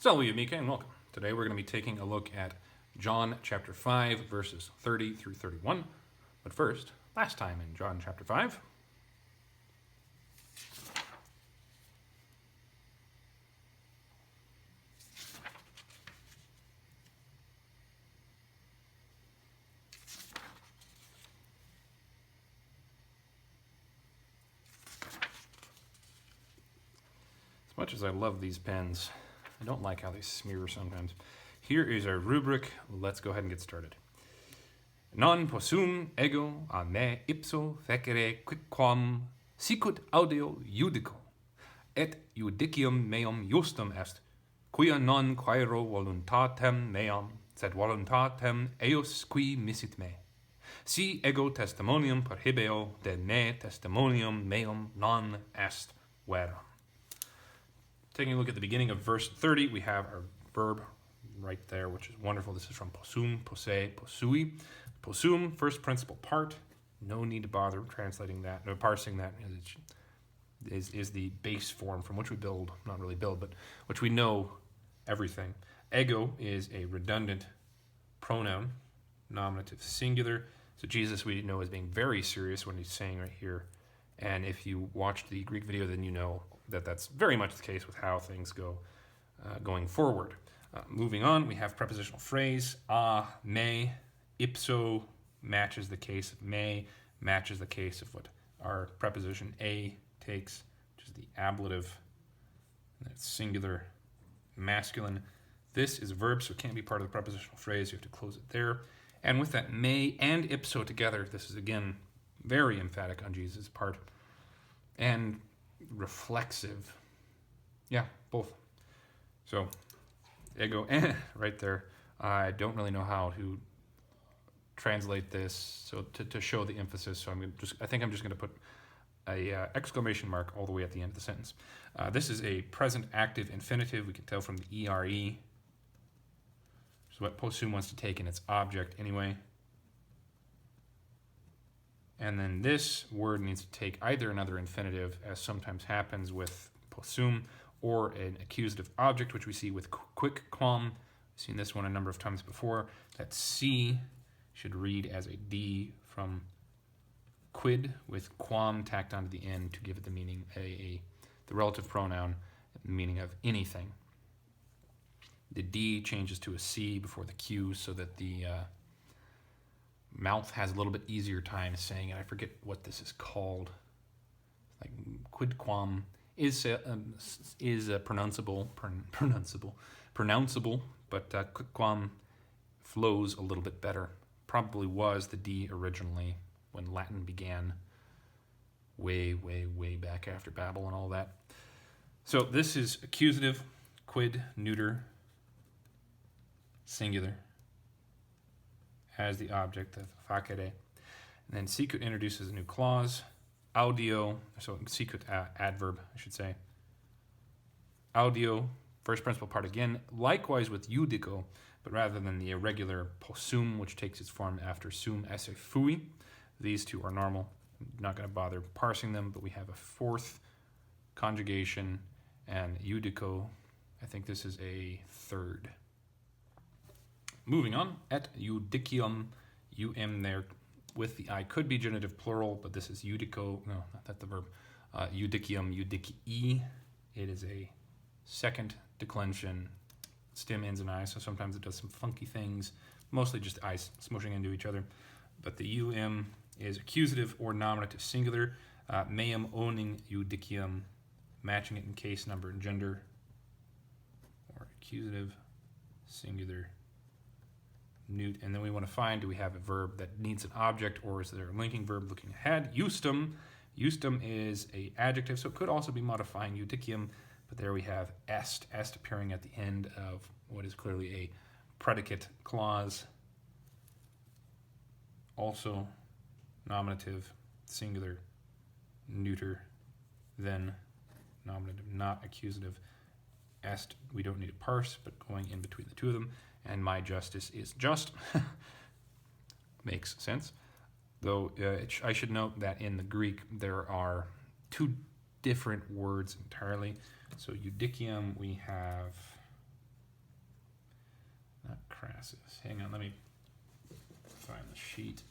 Salvē, Mika, and welcome. Today we're going to be taking a look at John chapter 5, verses 30 through 31. But first, last time in John chapter 5. As much as I love these pens, I don't like how they smear sometimes. Here is our rubric. Let's go ahead and get started. Non possum ego a me ipso fecere quicquam sicut audio judico, et judicium meum justum est, quia non quaero voluntatem meam, sed voluntatem eos qui misit me. Si ego testimonium perhibeo, de me testimonium meum non est verum. Taking a look at the beginning of verse 30, we have our verb right there, which is wonderful. This is from possum, posse, possui. Possum, first principal part. No need to bother translating that, or parsing that. Is the base form from which we build, not really build, but which we know everything. Ego is a redundant pronoun, nominative singular. So Jesus we know is being very serious when he's saying right here. And if you watched the Greek video, then you know that that's very much the case with how things go going forward. Moving on, we have prepositional phrase, a, me, ipso matches the case of me, matches the case of what our preposition a takes, which is the ablative, and that's singular, masculine. This is a verb, so it can't be part of the prepositional phrase. You have to close it there. And with that me and ipso together, this is again very emphatic on Jesus' part. And reflexive. Yeah, both. So, ego, right there. I don't really know how to translate this so to show the emphasis. So I think I'm just going to put a exclamation mark all the way at the end of the sentence. This is a present active infinitive. We can tell from the ERE. So what possum wants to take in its object anyway. And then this word needs to take either another infinitive, as sometimes happens with possum, or an accusative object, which we see with quicquam. We've seen this one a number of times before. That C should read as a D from quid, with quam tacked onto the end to give it the meaning, the relative pronoun, meaning of anything. The D changes to a C before the Q so that the mouth has a little bit easier time saying it. I forget what this is called. Like quidquam is pronounceable, but quidquam flows a little bit better. Probably was the D originally when Latin began way back after Babel and all that. So this is accusative, quid, neuter, singular, as the object of facere. And then sicut introduces a new clause. Audio, so sicut adverb, I should say. Audio, first principal part again, likewise with judico, but rather than the irregular possum, which takes its form after sum esse fui. These two are normal. I'm not going to bother parsing them, but we have a fourth conjugation, and judico, I think this is a third. Moving on, et judicium, there with the I could be genitive plural, but this is judico, no, that's the verb, judicium, judicii. It is a second declension, stem ends in I, so sometimes it does some funky things, mostly just I's smushing into each other. But the is accusative or nominative singular, meum owning judicium, matching it in case, number, and gender, or accusative, singular, neuter. And then we want to find, do we have a verb that needs an object, or is there a linking verb looking ahead? Justum is a adjective, so it could also be modifying judicium, but there we have est appearing at the end of what is clearly a predicate clause. Also nominative, singular, neuter, then nominative, not accusative. Est, we don't need to parse, but going in between the two of them. And my justice is just. Makes sense. Though I should note that in the Greek there are two different words entirely. So judicium, we have Crassus. Hang on, let me find the sheet.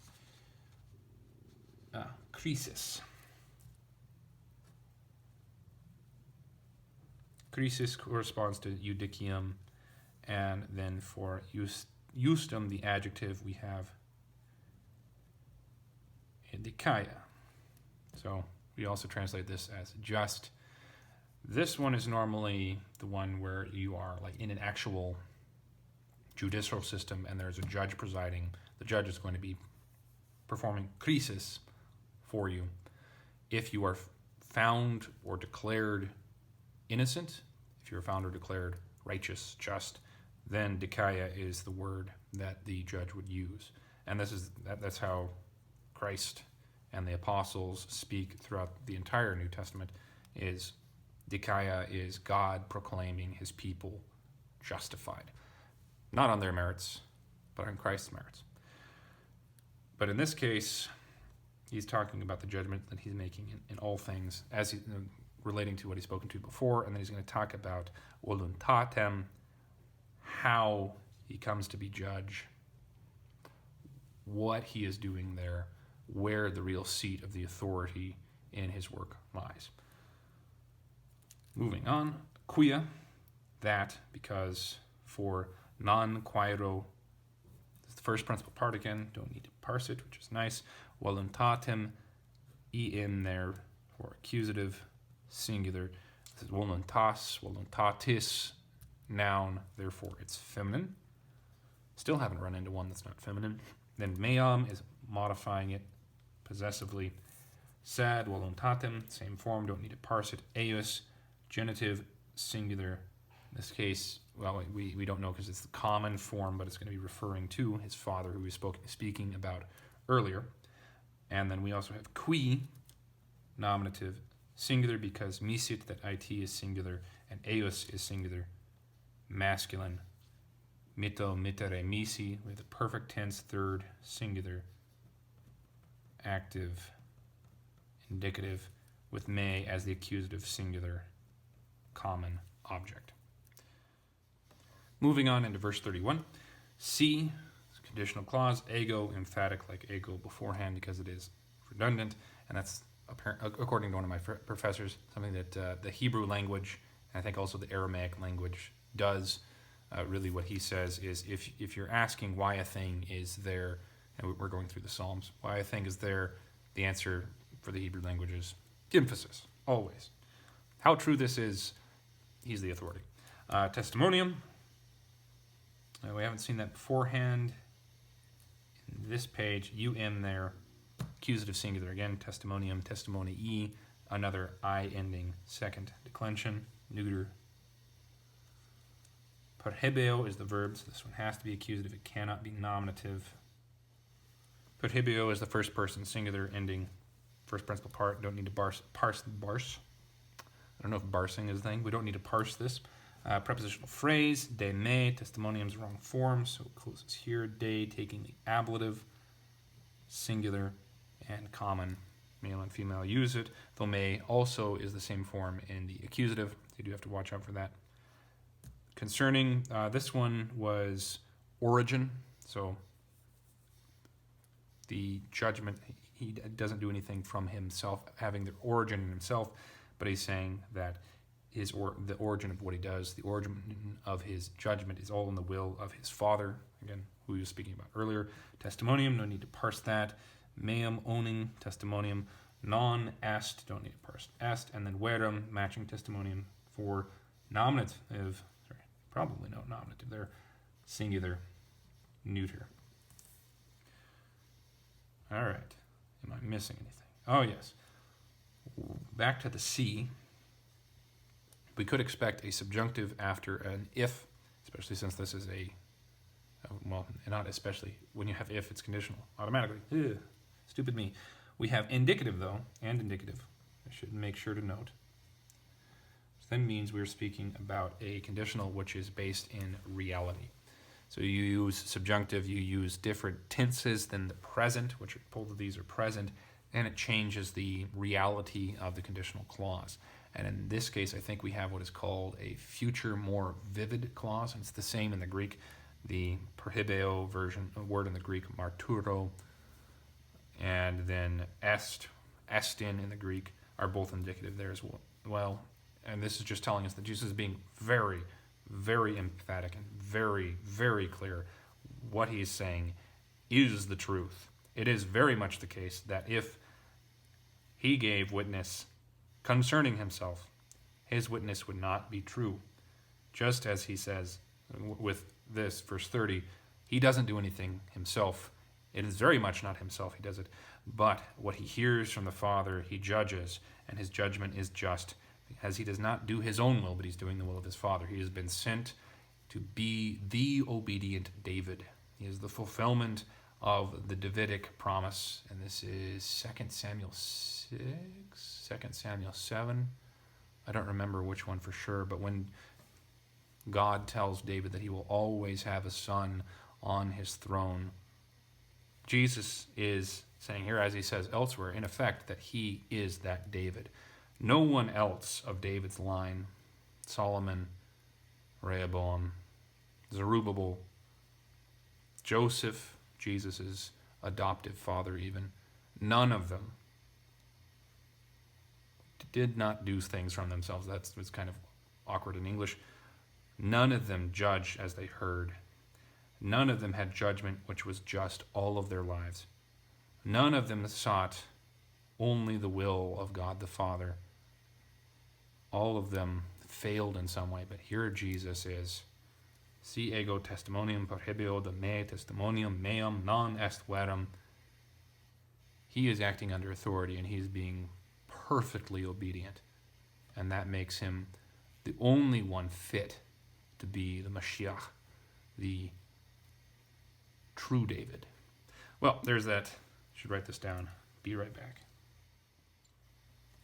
Croesus. Croesus corresponds to Eudicium, and then for justum, the adjective, we have Dikaia. So we also translate this as just. This one is normally the one where you are like in an actual judicial system and there's a judge presiding. The judge is going to be performing krisis for you. If you are found or declared innocent, if you're found or declared righteous, just, then dikaia is the word that the judge would use. And that's how Christ and the apostles speak throughout the entire New Testament. Is dikaia is God proclaiming his people justified. Not on their merits, but on Christ's merits. But in this case, he's talking about the judgment that he's making in all things, as relating to what he's spoken to before, and then he's going to talk about voluntatem, how he comes to be judge, what he is doing there, where the real seat of the authority in his work lies. Moving on, quia, that, because, for non quaero, the first principal part again, don't need to parse it, which is nice. Voluntatem, in there for accusative, singular. This is voluntas, voluntatis, noun, therefore it's feminine. Still haven't run into one that's not feminine. Then meam is modifying it possessively. Sad, voluntatem, same form, don't need to parse it. Eius, genitive, singular. In this case, well, we don't know because it's the common form, but it's going to be referring to his father, who we speaking about earlier. And then we also have qui, nominative, singular, because misit, that it is singular, and eius is singular, masculine. Mito, mitere, misi, with the perfect tense, third, singular, active, indicative, with me as the accusative, singular, common object. Moving on into verse 31. C, conditional clause, ego, emphatic like ego beforehand because it is redundant, and that's according to one of my professors, something that the Hebrew language, and I think also the Aramaic language does. Really what he says is if you're asking why a thing is there, and we're going through the Psalms, why a thing is there, the answer for the Hebrew language is emphasis, always. How true this is, he's the authority. Testimonium, we haven't seen that beforehand. In this page, there, accusative singular again, testimonium, testimonii, another I ending second declension, neuter. Perhibeo is the verb, so this one has to be accusative, it cannot be nominative. Perhibeo is the first person singular ending first principal part, don't need to parse the barse. I don't know if barsing is a thing, we don't need to parse this. Prepositional phrase, de me, testimonium's wrong form, so it closes here. De taking the ablative, singular, and common, male and female use it. Though me also is the same form in the accusative, so you do have to watch out for that. Concerning, this one was origin, so the judgment, he doesn't do anything from himself, having the origin in himself, but he's saying that the origin of what he does, the origin of his judgment is all in the will of his Father, again, who he was speaking about earlier. Testimonium, no need to parse that. Meum, owning, testimonium. Non, est, don't need to parse est. And then verum, matching testimonium for nominative, probably no nominative there, singular, neuter. All right, am I missing anything? Oh, yes. Back to the C. We could expect a subjunctive after an if, especially since this is well, not especially. When you have if, it's conditional automatically. Ugh, stupid me. We have indicative, though, and indicative. I should make sure to note. Which then means we're speaking about a conditional which is based in reality. So you use subjunctive, you use different tenses than the present, which both of these are present, and it changes the reality of the conditional clause. And in this case, I think we have what is called a future more vivid clause, and it's the same in the Greek. the perhibeo version, a word in the Greek, marturo, and then estin in the Greek are both indicative there as well. And this is just telling us that Jesus is being very, very emphatic and very, very clear. What he is saying is the truth. It is very much the case that if he gave witness concerning himself, his witness would not be true. Just as he says with this, verse 30, he doesn't do anything himself. It is very much not himself he does it, but what he hears from the Father he judges, and his judgment is just, because he does not do his own will, but he's doing the will of his Father. He has been sent to be the obedient David. He is the fulfillment of the Davidic promise, and this is 2 Samuel 6, 2 Samuel 7. I don't remember which one for sure, but when God tells David that he will always have a son on his throne, Jesus is saying here, as he says elsewhere, in effect, that he is that David. No one else of David's line, Solomon, Rehoboam, Zerubbabel, Joseph, Jesus' adoptive father even, none of them did not do things from themselves. That's kind of awkward in English. None of them judged as they heard. None of them had judgment which was just all of their lives. None of them sought only the will of God the Father. All of them failed in some way, but here Jesus is. Si ego testimonium perhibio de me testimonium meum non est verum. He is acting under authority, and he is being perfectly obedient. And that makes him the only one fit to be the Mashiach, the true David. Well, there's that. Should write this down. Be right back.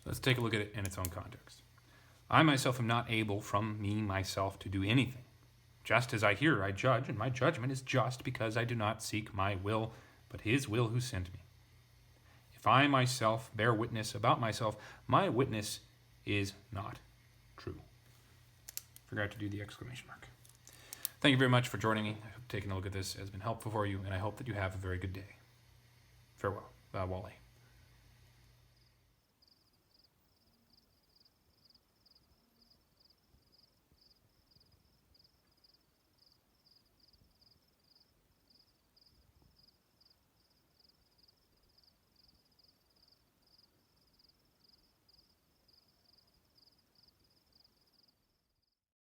Let's take a look at it in its own context. I myself am not able from me myself to do anything. Just as I hear, I judge, and my judgment is just because I do not seek my will, but his will who sent me. If I myself bear witness about myself, my witness is not true. Forgot to do the exclamation mark. Thank you very much for joining me. I hope taking a look at this has been helpful for you, and I hope that you have a very good day. Farewell. Wally.